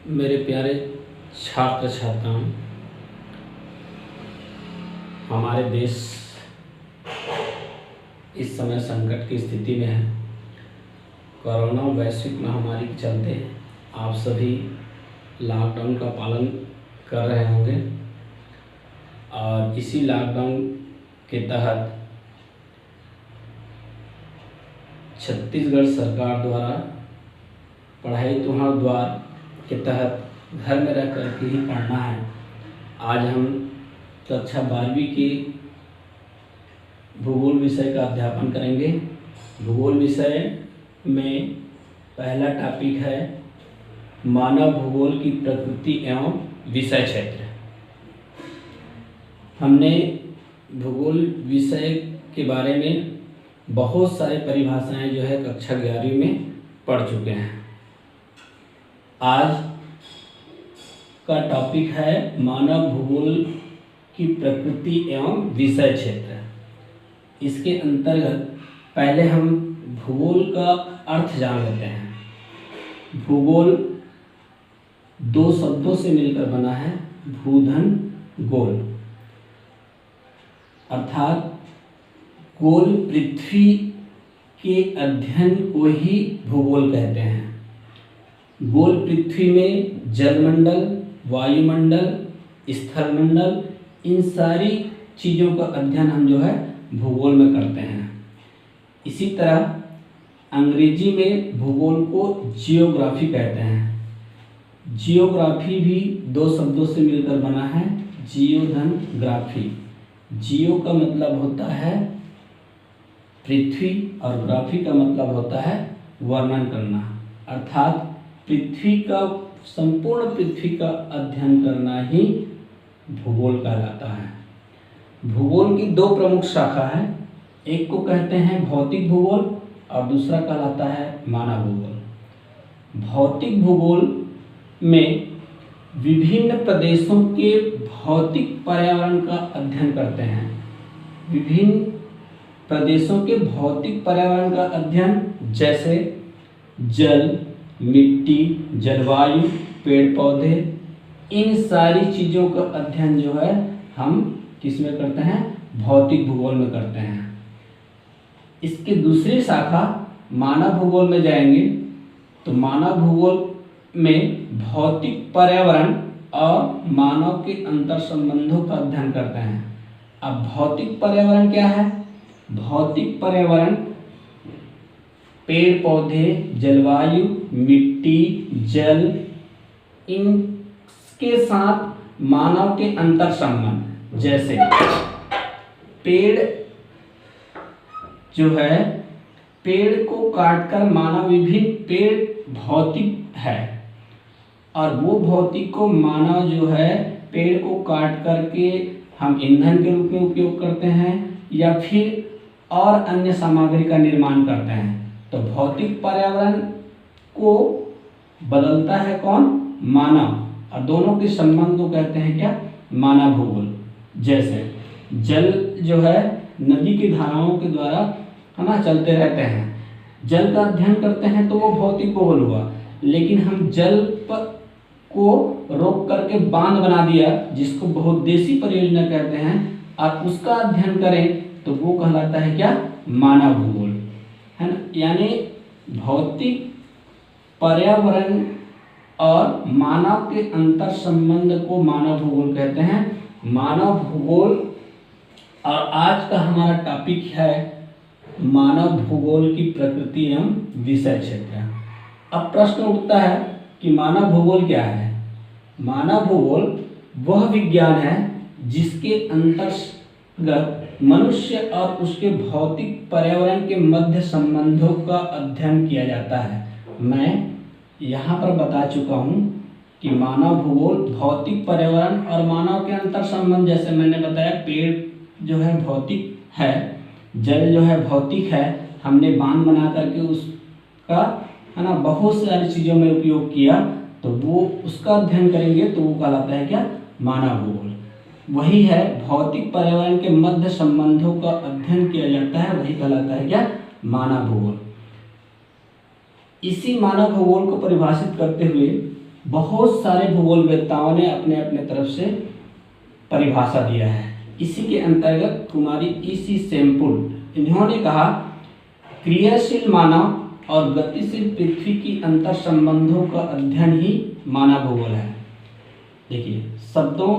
मेरे प्यारे छात्र छात्राओं, हमारे देश इस समय संकट की स्थिति में है। कोरोना वैश्विक महामारी के चलते आप सभी लॉकडाउन का पालन कर रहे होंगे और इसी लॉकडाउन के तहत छत्तीसगढ़ सरकार द्वारा पढ़ाई तुम्हारा द्वार के तहत घर में रह कर के ही पढ़ना है। आज हम कक्षा 12वीं के भूगोल विषय का अध्यापन करेंगे। भूगोल विषय में पहला टॉपिक है मानव भूगोल की प्रकृति एवं विषय क्षेत्र। हमने भूगोल विषय के बारे में बहुत सारी परिभाषाएं जो है कक्षा 11वीं में पढ़ चुके हैं। आज का टॉपिक है मानव भूगोल की प्रकृति एवं विषय क्षेत्र। इसके अंतर्गत पहले हम भूगोल का अर्थ जान लेते हैं। भूगोल दो शब्दों से मिलकर बना है, भूधन गोल, अर्थात गोल पृथ्वी के अध्ययन को ही भूगोल कहते हैं। गोल पृथ्वी में जलमंडल, वायुमंडल, स्थलमंडल, इन सारी चीज़ों का अध्ययन हम जो है भूगोल में करते हैं। इसी तरह अंग्रेजी में भूगोल को जियोग्राफी कहते हैं। जियोग्राफी भी दो शब्दों से मिलकर बना है, जियो धन ग्राफी। जियो का मतलब होता है पृथ्वी और ग्राफी का मतलब होता है वर्णन करना, अर्थात पृथ्वी का संपूर्ण पृथ्वी का अध्ययन करना ही भूगोल कहलाता है। भूगोल की दो प्रमुख शाखा है, एक को कहते हैं भौतिक भूगोल और दूसरा कहलाता है मानव भूगोल। भौतिक भूगोल में विभिन्न प्रदेशों के भौतिक पर्यावरण का अध्ययन करते हैं। विभिन्न प्रदेशों के भौतिक पर्यावरण का अध्ययन जैसे जल, मिट्टी, जलवायु, पेड़ पौधे, इन सारी चीज़ों का अध्ययन जो है हम किस में करते हैं, भौतिक भूगोल में करते हैं। इसकी दूसरी शाखा मानव भूगोल में जाएंगे तो मानव भूगोल में भौतिक पर्यावरण और मानव के अंतर संबंधों का अध्ययन करते हैं। अब भौतिक पर्यावरण क्या है? भौतिक पर्यावरण पेड़ पौधे, जलवायु, मिट्टी, जल, इनके साथ मानव के अंतर संबंध। जैसे पेड़ जो है, पेड़ को काटकर मानव विभिन्न पेड़ भौतिक है और वो भौतिक को मानव जो है पेड़ को काट करके हम ईंधन के रूप में उपयोग करते हैं या फिर और अन्य सामग्री का निर्माण करते हैं। तो भौतिक पर्यावरण को बदलता है कौन? मानव, और दोनों के संबंध को कहते हैं क्या? मानव भूगोल। जैसे जल जो है नदी की धाराओं के द्वारा है ना चलते रहते हैं, जल का अध्ययन करते हैं तो वो भौतिक भूगोल हुआ। लेकिन हम जल को रोक करके बांध बना दिया, जिसको बहुउद्देशीय परियोजना कहते हैं, और उसका अध्ययन करें तो वो कहलाता है क्या? मानव भूगोल, है ना। यानी भौतिक पर्यावरण और मानव के अंतर संबंध को मानव भूगोल कहते हैं। मानव भूगोल, और आज का हमारा टॉपिक है मानव भूगोल की प्रकृति एवं विषय क्षेत्र। अब प्रश्न उठता है कि मानव भूगोल क्या है? मानव भूगोल वह विज्ञान है जिसके अंतर्गत मनुष्य और उसके भौतिक पर्यावरण के मध्य संबंधों का अध्ययन किया जाता है। मैं यहाँ पर बता चुका हूँ कि मानव भूगोल भौतिक पर्यावरण और मानव के अंतर संबंध, जैसे मैंने बताया पेड़ जो है भौतिक है, जल जो है भौतिक है, हमने बांध बना करके उसका है ना बहुत सारी चीज़ों में उपयोग किया, तो वो उसका अध्ययन करेंगे तो वो कहलाता है क्या? मानव भूगोल। वही है भौतिक पर्यावरण के मध्य संबंधों का अध्ययन किया जाता है, वही कहलाता है क्या? मानव भूगोल। इसी मानव भूगोल को परिभाषित करते हुए बहुत सारे भूगोलवेत्ताओं ने अपने अपने तरफ से परिभाषा दिया है। इसी के अंतर्गत कुमारी ईसी सेम्पुल इन्होंने कहा क्रियाशील मानव और गतिशील पृथ्वी की अंतर संबंधों का अध्ययन ही मानव भूगोल है। देखिए शब्दों,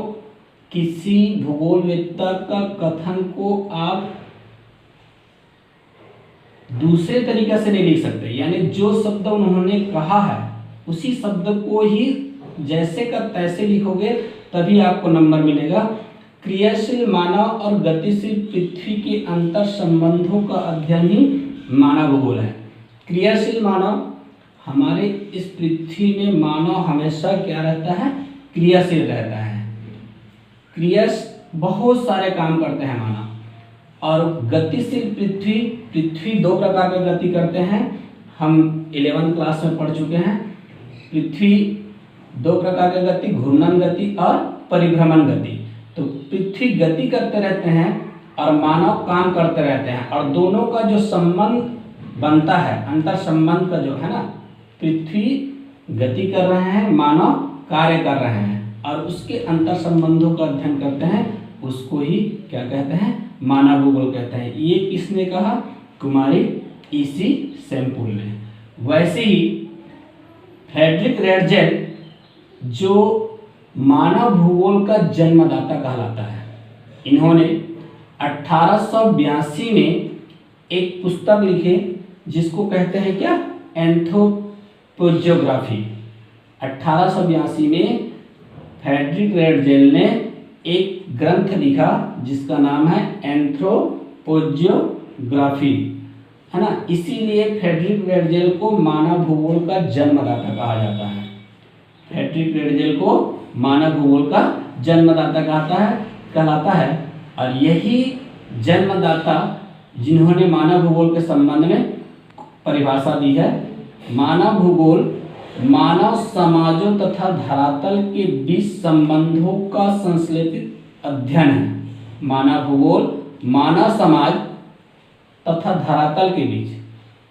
किसी भूगोलवेत्ता का कथन को आप दूसरे तरीके से नहीं लिख सकते, यानी जो शब्द उन्होंने कहा है उसी शब्द को ही जैसे का तैसे लिखोगे तभी आपको नंबर मिलेगा। क्रियाशील मानव और गतिशील पृथ्वी के अंतर संबंधों का अध्ययन ही मानव भूगोल है। क्रियाशील मानव, हमारे इस पृथ्वी में मानव हमेशा क्या रहता है, क्रियाशील रहता है। बहुत सारे काम करते हैं मानव। और गतिशील पृथ्वी दो प्रकार की गति करते हैं, हम 11वीं क्लास में पढ़ चुके हैं। पृथ्वी दो प्रकार की गति, घूर्णन गति और परिभ्रमण गति। तो पृथ्वी गति करते रहते हैं और मानव काम करते रहते हैं, और दोनों का जो संबंध बनता है, अंतर संबंध का जो है ना, पृथ्वी गति कर रहे हैं, मानव कार्य कर रहे हैं, और उसके अंतर संबंधों का अध्ययन करते हैं, उसको ही क्या कहते हैं, मानव भूगोल कहते हैं। ये किसने कहा, कुमारी ईसी सेम्पुल ने। वैसे ही फ्रेडरिक रेडजेल जो मानव भूगोल का जन्मदाता कहलाता है, इन्होंने 1882 में एक पुस्तक लिखी जिसको कहते हैं क्या, एंथ्रोपोजियोग्राफी। 1882 में फ्रेडरिक रेडजेल ने एक ग्रंथ लिखा जिसका नाम है एंथ्रोपोजियोग्राफी, है ना। इसीलिए फ्रेडरिक रेडजेल को मानव भूगोल का जन्मदाता कहा जाता है। फ्रेडरिक रेडजेल को मानव भूगोल का जन्मदाता कहलाता है। और यही जन्मदाता जिन्होंने मानव भूगोल के संबंध में परिभाषा दी है। मानव भूगोल मानव समाजों तथा धरातल के बीच संबंधों का संश्लेषित अध्ययन है। मानव भूगोल मानव समाज तथा धरातल के बीच,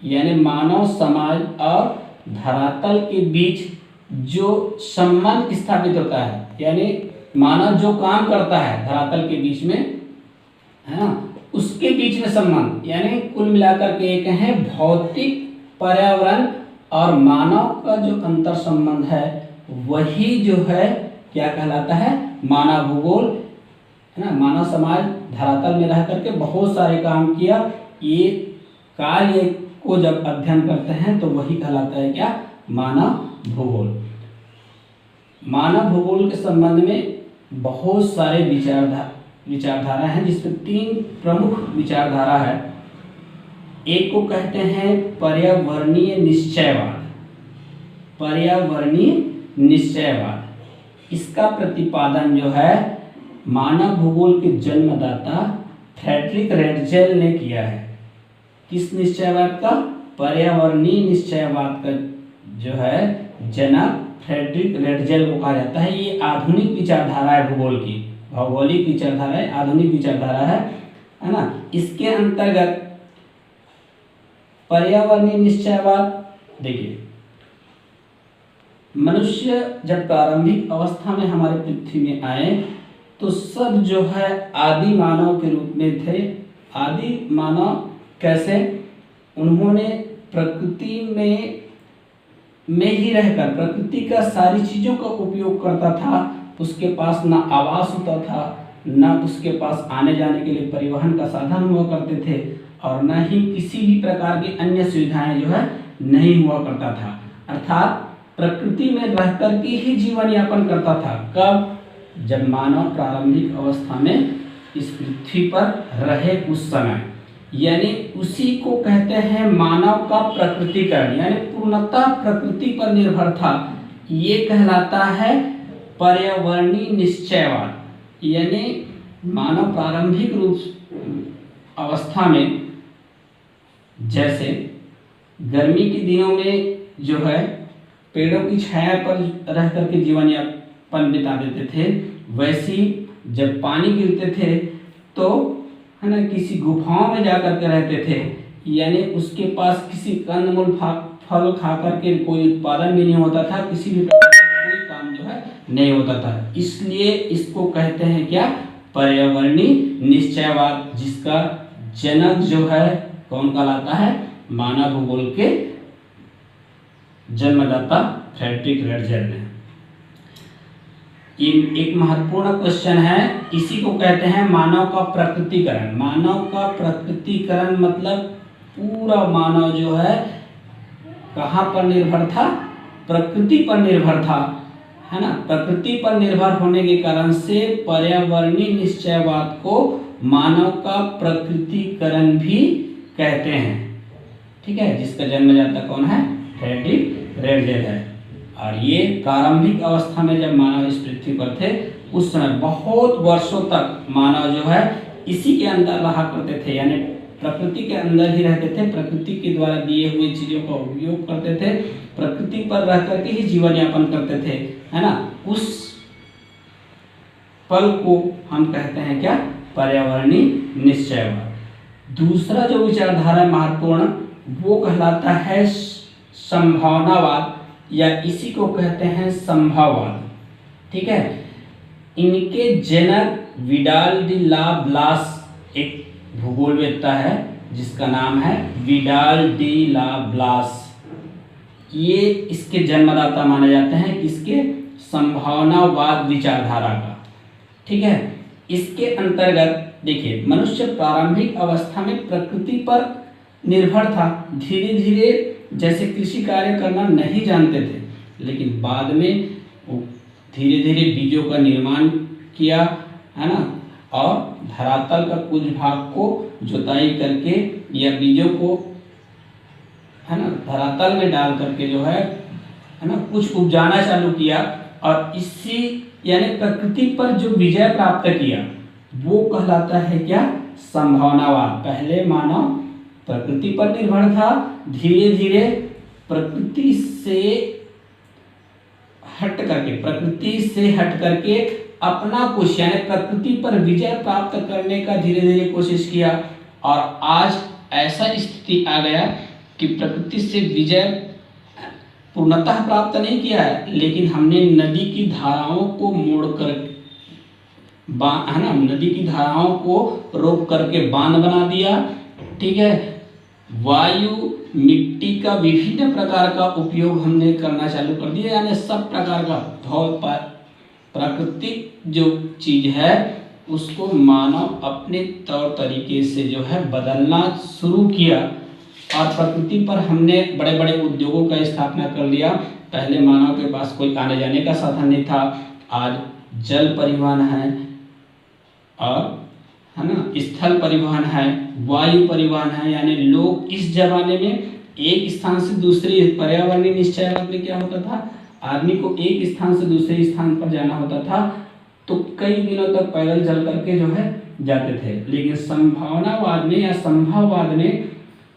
यानी मानव समाज और धरातल के बीच जो संबंध स्थापित होता है, यानी मानव जो काम करता है धरातल के बीच में, है ना, उसके बीच में संबंध, यानी कुल मिलाकर के एक है भौतिक पर्यावरण और मानव का जो अंतर संबंध है, वही जो है क्या कहलाता है, मानव भूगोल, है ना। मानव समाज धरातल में रह करके बहुत सारे काम किया, ये कार्य को जब अध्ययन करते हैं तो वही कहलाता है क्या, मानव भूगोल। मानव भूगोल के संबंध में बहुत सारे विचारधारा हैं, जिसमें 3 प्रमुख विचारधारा है। एक को कहते हैं पर्यावरणीय निश्चयवाद। पर्यावरणीय निश्चयवाद, इसका प्रतिपादन जो है मानव भूगोल के जन्मदाता फ्रेडरिक रेडजेल ने किया है। किस निश्चयवाद का, पर्यावरणीय निश्चयवाद का जो है जनक फ्रेडरिक रेडजेल को कहा जाता है। ये आधुनिक विचारधारा है भूगोल की, भौगोलिक विचारधारा है, आधुनिक विचारधारा है ना। इसके अंतर्गत पर्यावरणीय निश्चयवाद, देखिए मनुष्य जब प्रारंभिक अवस्था में हमारे पृथ्वी में आए तो सब जो है आदि मानव के रूप में थे। आदि मानव कैसे, उन्होंने प्रकृति में ही रहकर प्रकृति का सारी चीज़ों का उपयोग करता था। उसके पास ना आवास होता था, ना उसके पास आने जाने के लिए परिवहन का साधन हुआ करते थे, और न ही किसी भी प्रकार की अन्य सुविधाएं जो है नहीं हुआ करता था। अर्थात प्रकृति में रह कर के ही जीवन यापन करता था। कब, जब मानव प्रारंभिक अवस्था में इस पृथ्वी पर रहे उस समय, यानी उसी को कहते हैं मानव का प्रकृतिकरण, यानी पूर्णतः प्रकृति पर निर्भर था। ये कहलाता है पर्यावरणीय निश्चयवाद। यानी मानव प्रारंभिक रूप अवस्था में, जैसे गर्मी के दिनों में जो है पेड़ों की छाया पर रह करके जीवन यापन बिता देते थे, वैसे जब पानी गिरते थे तो है ना किसी गुफाओं में जा करके रहते थे, यानी उसके पास किसी कंदमूल फल खा करके कोई उत्पादन भी नहीं होता था, किसी भी प्रकार की नहीं होता था। इसलिए इसको कहते हैं क्या, पर्यावरणीय निश्चयवाद, जिसका जनक जो है कौन कहलाता है, मानव भूगोल के जन्मदाता फ्रेडरिक रेडजर ने। एक महत्वपूर्ण क्वेश्चन है, इसी को कहते हैं मानव का प्रकृतिकरण। मानव का प्रकृतिकरण मतलब पूरा मानव जो है कहाँ पर निर्भर था, प्रकृति पर निर्भर था, है ना। प्रकृति पर निर्भर होने के कारण से पर्यावरणीय निश्चयवाद को मानव का प्रकृतिकरण भी कहते हैं, ठीक है। जिसका जन्मदाता कौन है, फ्रेडरिक रेडजर है। और ये प्रारंभिक अवस्था में जब मानव इस पृथ्वी पर थे, उस समय बहुत वर्षों तक मानव जो है इसी के अंदर रहा करते थे, यानी प्रकृति के अंदर ही रहते थे, प्रकृति के द्वारा दिए हुए चीजों का उपयोग करते थे, प्रकृति पर रह करके ही जीवन यापन करते थे, है ना। उस पल को हम कहते हैं क्या, पर्यावरणीय निश्चयवाद। दूसरा जो विचारधारा महत्वपूर्ण, वो कहलाता है संभावनावाद, या इसी को कहते हैं संभाववाद, ठीक है। इनके जनक विडाल डी ला ब्लास एक भूगोलवेत्ता है जिसका नाम है विडाल डी ला ब्लास। ये इसके जन्मदाता माने जाते हैं, किसके, संभावनावाद विचारधारा का, ठीक है। इसके अंतर्गत देखिए, मनुष्य प्रारंभिक अवस्था में प्रकृति पर निर्भर था, धीरे धीरे जैसे कृषि कार्य करना नहीं जानते थे, लेकिन बाद में वो धीरे धीरे बीजों का निर्माण किया, है ना, और धरातल का कुछ भाग को जुताई करके या बीजों को, है ना, धरातल में डाल करके जो है ना, कुछ उपजाना चालू किया, और इसी यानी प्रकृति पर जो विजय प्राप्त किया वो कहलाता है क्या, संभावनावाद। पहले मानव प्रकृति पर निर्भर था, धीरे धीरे प्रकृति से हट करके अपना कुछ यानी प्रकृति पर विजय प्राप्त करने का धीरे धीरे कोशिश किया, और आज ऐसा स्थिति आ गया कि प्रकृति से विजय पूर्णतः प्राप्त नहीं किया है, लेकिन हमने नदी की धाराओं को मोड़कर, है ना, नदी की धाराओं को रोक करके बांध बना दिया, ठीक है। वायु, मिट्टी का विभिन्न प्रकार का उपयोग हमने करना चालू कर दिया, यानी सब प्रकार का प्राकृतिक जो चीज है उसको मानव अपने तौर तरीके से जो है बदलना शुरू किया, और प्रकृति पर हमने बड़े बड़े उद्योगों का स्थापना कर लिया। पहले मानव के पास कोई आने जाने का साधन नहीं था, आज जल परिवहन है, और है ना, स्थल परिवहन है, वायु परिवहन है, यानी लोग इस जमाने में एक स्थान से दूसरे, पर्यावरणीय निश्चयवाद में क्या होता था, आदमी को एक स्थान से दूसरे स्थान पर जाना होता था तो कई दिनों तक पैदल चल करके जो है जाते थे, लेकिन संभावनावाद में या संभववाद में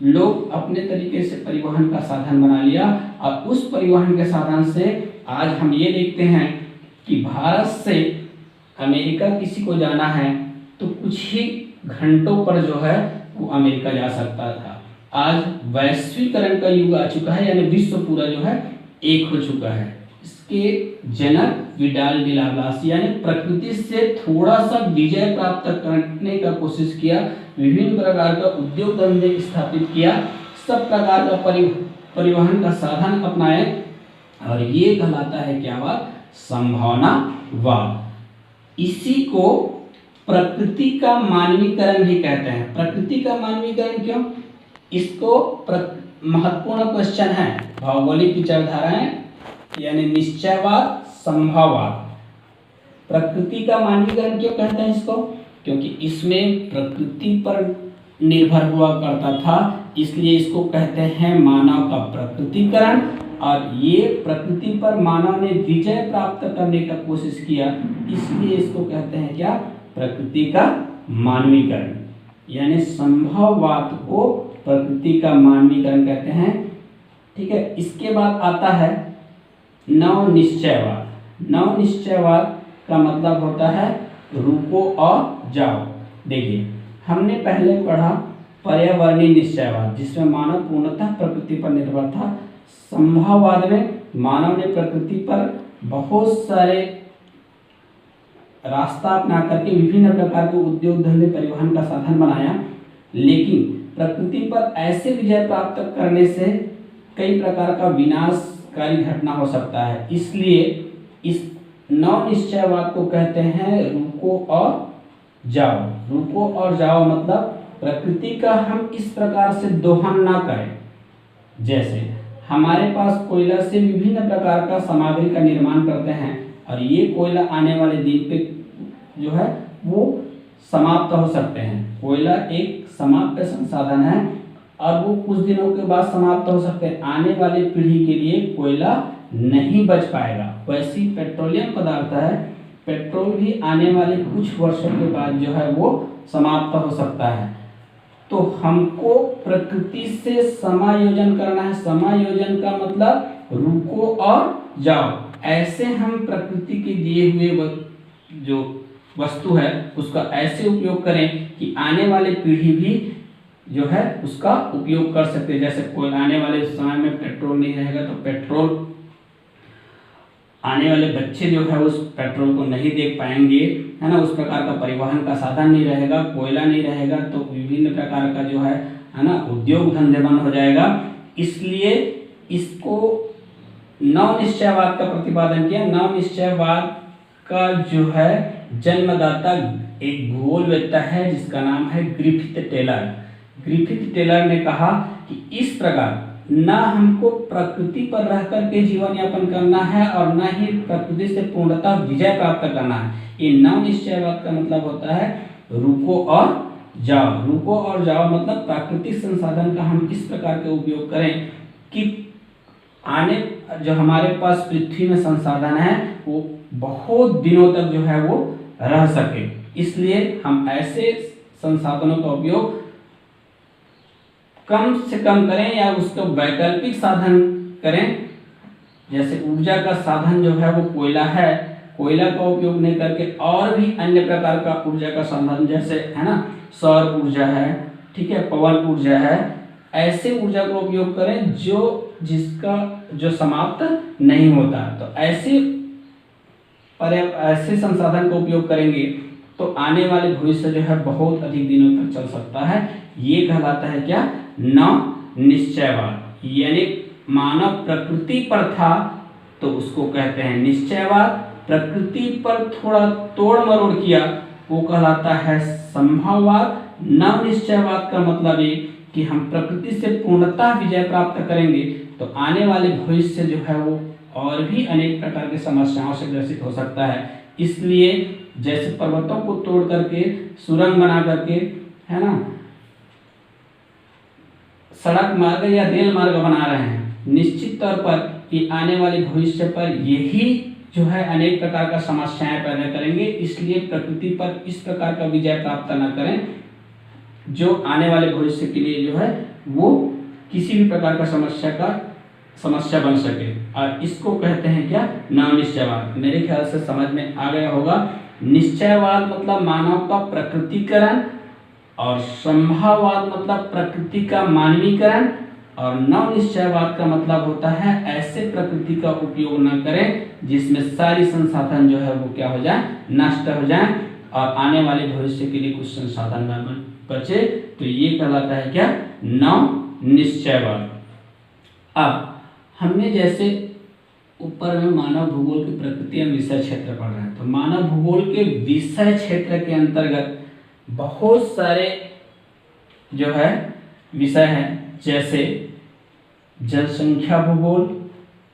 लोग अपने तरीके से परिवहन का साधन बना लिया, और उस परिवहन के साधन से आज हम ये देखते हैं कि भारत से अमेरिका किसी को जाना है तो कुछ ही घंटों पर जो है वो अमेरिका जा सकता था। आज वैश्वीकरण का युग आ चुका है, यानी विश्व पूरा जो है एक हो चुका है। इसके जनक विडाल डी ला ब्लास, यानी प्रकृति से थोड़ा सा विजय प्राप्त करने का कोशिश किया, विभिन्न प्रकार का उद्योग धंधे स्थापित किया, सब प्रकार का परिवहन का साधन अपनाए, और ये कहलाता है क्या बात, संभावनावाद। इसी को प्रकृति का मानवीकरण भी कहते हैं। प्रकृति का मानवीकरण क्यों, इसको महत्वपूर्ण क्वेश्चन है। भौगोलिक विचारधाराएं यानी निश्चयवाद, संभाववाद। प्रकृति का मानवीकरण क्यों कहते हैं इसको, क्योंकि इसमें प्रकृति पर निर्भर हुआ करता था, इसलिए इसको कहते हैं मानव का प्रकृतिकरण। और ये प्रकृति पर मानव ने विजय प्राप्त करने का कोशिश किया, इसलिए इसको कहते हैं क्या, प्रकृति का मानवीकरण। यानी संभववाद को प्रकृति का मानवीकरण कहते हैं, ठीक है। इसके बाद आता है नवनिश्चयवाद। नवनिश्चयवाद का मतलब होता है रुको और जाओ। देखिए, हमने पहले पढ़ा पर्यावरणीय निश्चयवाद, जिसमें मानव पूर्णतः प्रकृति पर निर्भर था। संभववाद में मानव ने प्रकृति पर बहुत सारे रास्ता अपना करके विभिन्न प्रकार के उद्योग धंधे परिवहन का साधन बनाया, लेकिन प्रकृति पर ऐसे विजय प्राप्त करने से कई प्रकार का विनाशकारी घटना हो सकता है। इसलिए इस नव निश्चयवाद को कहते हैं रुको और जाओ। रुको और जाओ मतलब प्रकृति का हम इस प्रकार से दोहन ना करें। जैसे हमारे पास कोयला से विभिन्न प्रकार का सामग्री का निर्माण करते हैं और ये कोयला आने वाले दिन पे जो है वो समाप्त हो सकते हैं। कोयला एक समाप्त संसाधन है और वो कुछ दिनों के बाद समाप्त हो सकते हैं। आने वाली पीढ़ी के लिए कोयला नहीं बच पाएगा। वैसी पेट्रोलियम पदार्थ है, पेट्रोल भी आने वाले कुछ वर्षों के बाद जो है वो समाप्त हो सकता है। तो हमको प्रकृति से समायोजन करना है। समायोजन का मतलब रुको और जाओ। ऐसे हम प्रकृति के दिए हुए जो वस्तु है उसका ऐसे उपयोग करें कि आने वाली पीढ़ी भी जो है उसका उपयोग कर सकते हैं। जैसे कोई आने वाले समय में पेट्रोल नहीं रहेगा तो पेट्रोल आने वाले बच्चे जो है उस पेट्रोल को नहीं देख पाएंगे, है ना। उस प्रकार का परिवहन का साधन नहीं रहेगा, कोयला नहीं रहेगा तो विभिन्न प्रकार का जो है ना उद्योग धंधे बंद हो जाएगा। इसलिए इसको नव निश्चयवाद का प्रतिपादन किया। नव निश्चयवाद का जो है जन्मदाता एक भूगोलवेत्ता है जिसका नाम है ग्रिफिथ टेलर। ग्रिफिथ टेलर ने कहा कि इस प्रकार ना हमको प्रकृति पर रह करके जीवन यापन करना है और ना ही प्रकृति से पूर्णतः विजय प्राप्त करना है। ये नव निश्चयवाद का मतलब होता है रुको और जाओ। रुको और जाओ मतलब प्राकृतिक संसाधन का हम इस प्रकार के उपयोग करें कि आने जो हमारे पास पृथ्वी में संसाधन है वो बहुत दिनों तक जो है वो रह सके। इसलिए हम ऐसे संसाधनों का उपयोग कम से कम करें या उसको वैकल्पिक साधन करें। जैसे ऊर्जा का साधन जो है वो कोयला है, कोयला का उपयोग नहीं करके और भी अन्य प्रकार का ऊर्जा का साधन जैसे है ना सौर ऊर्जा है, ठीक है, पवन ऊर्जा है, ऐसे ऊर्जा का उपयोग करें जिसका जो समाप्त नहीं होता। तो ऐसे संसाधन का उपयोग करेंगे तो आने वाले भविष्य जो है बहुत अधिक दिनों तक चल सकता है। ये कहलाता है क्या? नव निश्चयवाद। यानी मानव प्रकृति पर था तो उसको कहते हैं निश्चयवाद। प्रकृति पर थोड़ा तोड़ मरोड़ किया वो कहलाता है संभववाद। नव निश्चयवाद का मतलब ये कि हम प्रकृति से पूर्णतः विजय प्राप्त करेंगे तो आने वाले भविष्य जो है वो और भी अनेक प्रकार की समस्याओं से ग्रसित हो सकता है। इसलिए जैसे पर्वतों को तोड़ करके सुरंग बना करके, है ना, सड़क मार्ग या रेल मार्ग बना रहे हैं, निश्चित तौर पर कि आने वाले भविष्य पर यही जो है अनेक प्रकार का समस्याएं पैदा करेंगे। इसलिए प्रकृति पर इस प्रकार का विजय प्राप्त न करें जो आने वाले भविष्य के लिए जो है वो किसी भी प्रकार का समस्या बन सके। और इसको कहते हैं क्या? नव निश्चयवाद। मेरे ख्याल से समझ में आ गया होगा। निश्चयवाद मतलब मानव का प्रकृतिकरण और संभववाद मतलब प्रकृति का मानवीकरण और नव निश्चयवाद का मतलब होता है ऐसे प्रकृति का उपयोग न करें जिसमें सारी संसाधन जो है वो क्या हो जाए, नष्ट हो जाए और आने वाले भविष्य के लिए कुछ संसाधन न बचे। तो ये कहलाता है क्या? नव निश्चयवाद। अब हमने जैसे ऊपर में मानव भूगोल की प्रकृति एवं विषय क्षेत्र पढ़ रहे हैं तो मानव भूगोल के विषय क्षेत्र के अंतर्गत बहुत सारे जो है विषय हैं, जैसे जनसंख्या भूगोल,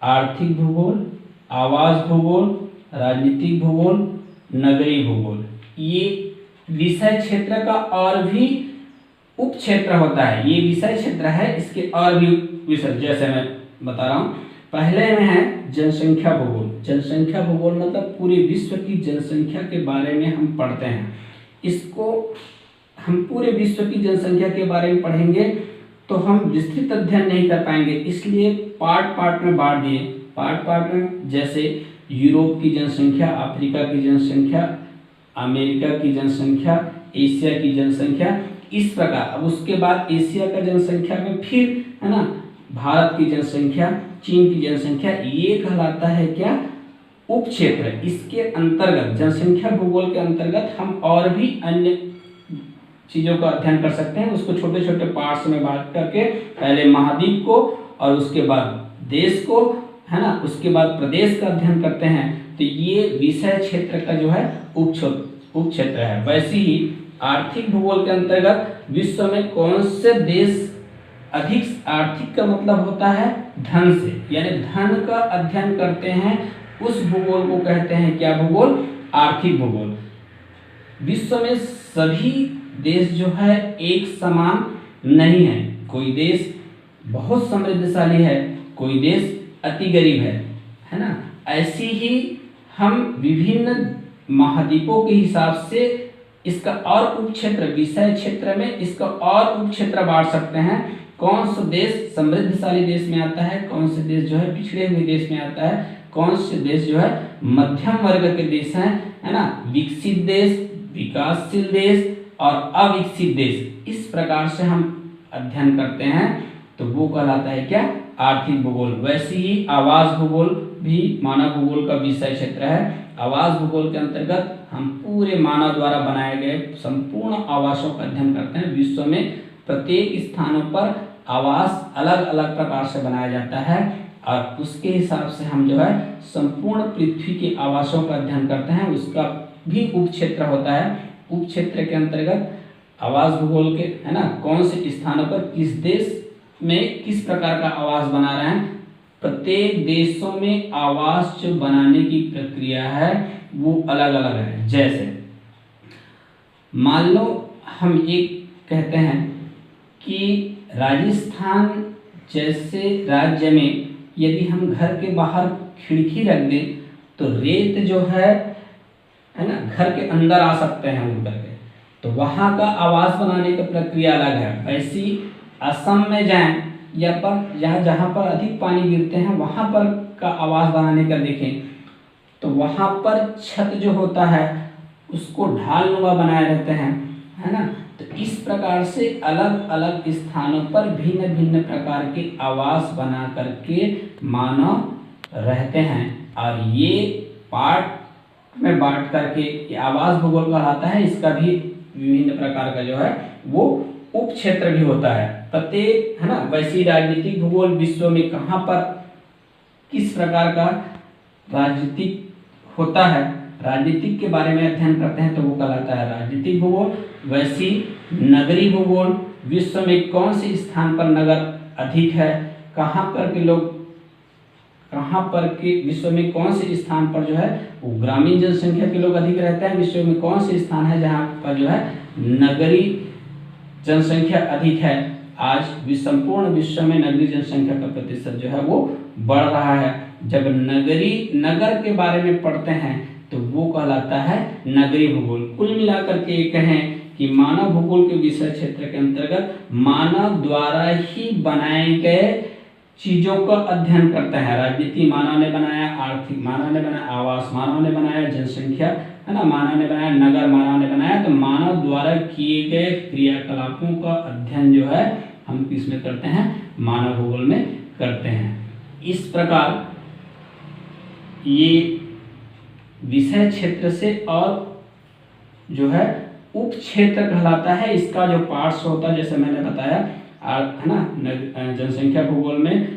आर्थिक भूगोल, आवास भूगोल, राजनीतिक भूगोल, नगरीय भूगोल। ये विषय क्षेत्र का और भी उप क्षेत्र होता है। ये विषय क्षेत्र है, इसके और भी विषय जैसे मैं बता रहा हूँ। पहले में है जनसंख्या भूगोल। जनसंख्या भूगोल मतलब पूरे विश्व की जनसंख्या के बारे में हम पढ़ते हैं। इसको हम पूरे विश्व की जनसंख्या के बारे में पढ़ेंगे तो हम विस्तृत अध्ययन नहीं कर पाएंगे, इसलिए पार्ट में बांट दिए। पार्ट में जैसे यूरोप की जनसंख्या, अफ्रीका की जनसंख्या, अमेरिका की जनसंख्या, एशिया की जनसंख्या, इस प्रकार। अब उसके बाद एशिया का जनसंख्या में फिर, है ना, भारत की जनसंख्या, चीन की जनसंख्या। ये कहलाता है क्या? उप क्षेत्र, इसके अंतर्गत जनसंख्या भूगोल के अंतर्गत हम और भी अन्य चीजों का अध्ययन कर सकते हैं। उसको छोटे छोटे पार्ट्स में बांट करके पहले महाद्वीप को और उसके बाद देश को, है ना, उसके बाद प्रदेश का अध्ययन करते हैं। तो ये विषय क्षेत्र का जो है उप क्षेत्र है। वैसे ही आर्थिक भूगोल के अंतर्गत विश्व में कौन से देश अधिक, आर्थिक का मतलब होता है धन से, यानी धन का अध्ययन करते हैं, उस भूगोल को कहते हैं क्या भूगोल? आर्थिक भूगोल। विश्व में सभी देश जो है एक समान नहीं है, कोई देश बहुत समृद्धशाली है, कोई देश अति गरीब है ना। ऐसी ही हम विभिन्न महाद्वीपों के हिसाब से इसका और उप क्षेत्र, विषय क्षेत्र में इसका और उप क्षेत्र बांट सकते हैं। कौन सा देश समृद्धशाली देश में आता है, कौन से देश जो है पिछड़े हुए देश में आता है, कौन से देश जो है मध्यम वर्ग के देश हैं, है ना, विकसित देश, विकासशील देश और अविकसित देश। इस प्रकार से हम अध्ययन करते हैं तो वो कहलाता है क्या? आर्थिक भूगोल। वैसे ही आवास भूगोल भी मानव भूगोल का विषय क्षेत्र है। आवास भूगोल के अंतर्गत हम पूरे मानव द्वारा बनाए गए संपूर्ण आवासों का अध्ययन करते हैं। विश्व में प्रत्येक स्थानों पर आवास अलग अलग प्रकार से बनाया जाता है और उसके हिसाब से हम जो है संपूर्ण पृथ्वी के आवासों का अध्ययन करते हैं। उसका भी उप क्षेत्र होता है। उप क्षेत्र के अंतर्गत आवास भूगोल के, है ना, कौन से स्थानों पर किस देश में किस प्रकार का आवास बना रहे हैं। प्रत्येक देशों में आवास जो बनाने की प्रक्रिया है वो अलग अलग है। जैसे मान लो हम एक कहते हैं कि राजस्थान जैसे राज्य में यदि हम घर के बाहर खिड़की रख दें तो रेत जो है ना, घर के अंदर आ सकते हैं उड़ करके, तो वहाँ का आवास बनाने की प्रक्रिया अलग है। वैसी असम में जाएं या पर जहाँ पर अधिक पानी गिरते हैं वहाँ पर का आवास बनाने का देखें तो वहाँ पर छत जो होता है उसको ढालनुमा बनाए रहते हैं, है ना। तो इस प्रकार से अलग अलग स्थानों पर भिन्न भिन्न प्रकार के आवास बना करके मानव रहते हैं और ये पार्ट में बांट करके ये आवास भूगोल कहलाता है। इसका भी विभिन्न प्रकार का जो है वो उप क्षेत्र भी होता है प्रत्येक, है ना। वैसी राजनीतिक भूगोल विश्व में कहाँ पर किस प्रकार का राजनीतिक होता है, राजनीतिक के बारे में अध्ययन करते हैं तो वो कहलाता है राजनीतिक भूगोल। वैसी नगरीय भूगोल, विश्व में कौन से स्थान पर नगर अधिक है, कहाँ पर के लोग, कहाँ पर के विश्व में कौन से स्थान पर जो है वो ग्रामीण जनसंख्या के लोग अधिक रहते हैं, विश्व में कौन से स्थान है जहाँ पर जो है नगरीय जनसंख्या अधिक है। आज संपूर्ण विश्व में नगरीय जनसंख्या का प्रतिशत जो है वो बढ़ रहा है। जब नगर के बारे में पढ़ते हैं तो वो कहलाता है नगरीय भूगोल। कुल मिलाकर के कहें कि मानव भूगोल के विषय क्षेत्र के अंतर्गत मानव द्वारा ही बनाए गए चीजों का अध्ययन करते हैं। राजनीति मानव ने बनाया, आर्थिक मानव ने बनाया, आवास मानव ने बनाया, जनसंख्या, है ना, मानव ने बनाया, नगर मानव ने बनाया। तो मानव द्वारा किए गए क्रियाकलापों का अध्ययन जो है हम किसमें करते हैं? मानव भूगोल में करते हैं। इस प्रकार ये विषय क्षेत्र से और जो है उप क्षेत्र कहलाता है। इसका जो पार्ट्स होता है जैसे मैंने बताया, है ना, जनसंख्या भूगोल में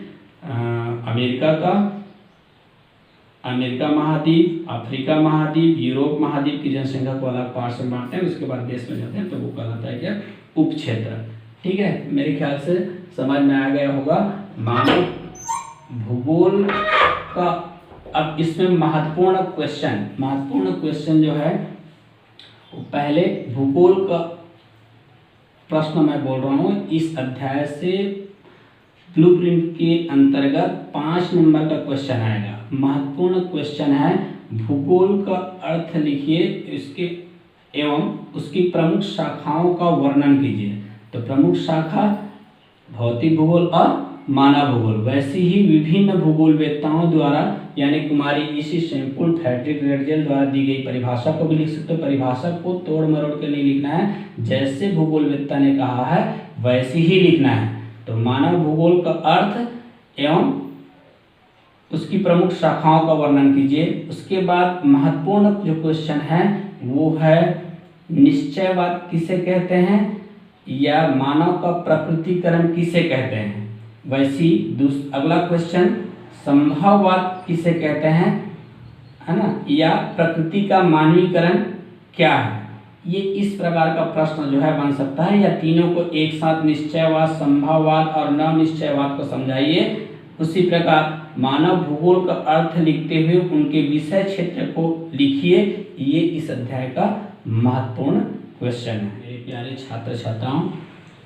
अमेरिका महाद्वीप, अफ्रीका महाद्वीप, यूरोप महाद्वीप की जनसंख्या को अलग पार्ट्स में बांटते हैं। उसके बाद देश में जाते हैं तो वो कहलाता है क्या? उप क्षेत्र। ठीक है, मेरे ख्याल से समझ में आ गया होगा मानव भूगोल का। अब इसमें महत्वपूर्ण क्वेश्चन जो है वो पहले भूगोल का प्रश्न मैं बोल रहा हूँ। इस अध्याय से ब्लूप्रिंट के अंतर्गत 5 नंबर का क्वेश्चन आएगा। महत्वपूर्ण क्वेश्चन है, भूगोल का अर्थ लिखिए, इसके एवं उसकी प्रमुख शाखाओं का वर्णन कीजिए। तो प्रमुख शाखा भौतिक भूगोल और मानव भूगोल। वैसे ही विभिन्न भूगोलवेत्ताओं द्वारा यानी कुमारी ईसी, सेम्पुल, फ्रेडरिक रेडजेल द्वारा दी गई परिभाषा को भी लिख सकते हो। परिभाषा को तोड़ मरोड़ के नहीं लिखना है, जैसे भूगोलवेत्ता ने कहा है वैसे ही लिखना है। तो मानव भूगोल का अर्थ एवं उसकी प्रमुख शाखाओं का वर्णन कीजिए। उसके बाद महत्वपूर्ण जो क्वेश्चन है वो है निश्चयवाद किसे कहते हैं या मानव का प्रकृतिकरण किसे कहते हैं। वैसी अगला क्वेश्चन संभववाद किसे कहते हैं, है ना, या प्रकृति का मानवीकरण क्या है। ये इस प्रकार का प्रश्न जो है बन सकता है, या तीनों को एक साथ निश्चयवाद, संभववाद और न निश्चयवाद को समझाइए। उसी प्रकार मानव भूगोल का अर्थ लिखते हुए उनके विषय क्षेत्र को लिखिए। ये इस अध्याय का महत्वपूर्ण क्वेश्चन है। मेरे प्यारे छात्र छात्राओं,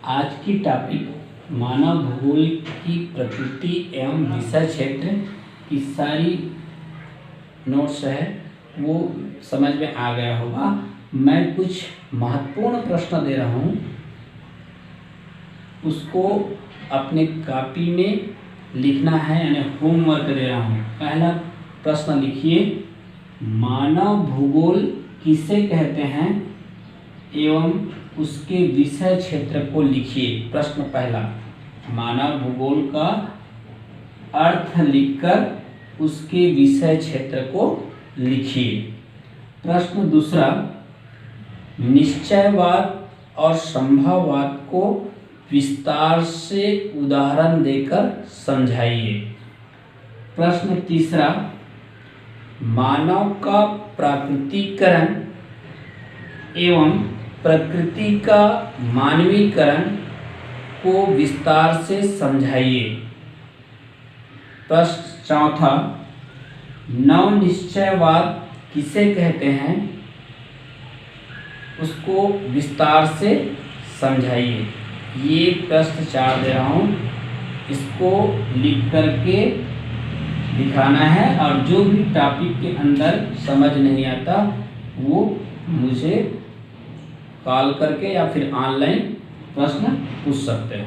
आज की टॉपिक मानव भूगोल की प्रकृति एवं विषय क्षेत्र की सारी नोट्स है वो समझ में आ गया होगा। मैं कुछ महत्वपूर्ण प्रश्न दे रहा हूँ, उसको अपने कॉपी में लिखना है, यानी होमवर्क दे रहा हूँ। पहला प्रश्न लिखिए, मानव भूगोल किसे कहते हैं एवं उसके विषय क्षेत्र को लिखिए। प्रश्न पहला, मानव भूगोल का अर्थ लिखकर उसके विषय क्षेत्र को लिखिए। प्रश्न दूसरा, निश्चयवाद और संभववाद को विस्तार से उदाहरण देकर समझाइए। प्रश्न तीसरा, मानव का प्राकृतिकरण एवं प्रकृति का मानवीकरण को विस्तार से समझाइए। प्रश्न चौथा, नवनिश्चयवाद किसे कहते हैं, उसको विस्तार से समझाइए। ये प्रश्न 4 दे रहा हूँ, इसको लिख करके दिखाना है, और जो भी टॉपिक के अंदर समझ नहीं आता वो मुझे कॉल करके या फिर ऑनलाइन प्रश्न पूछ सकते हो।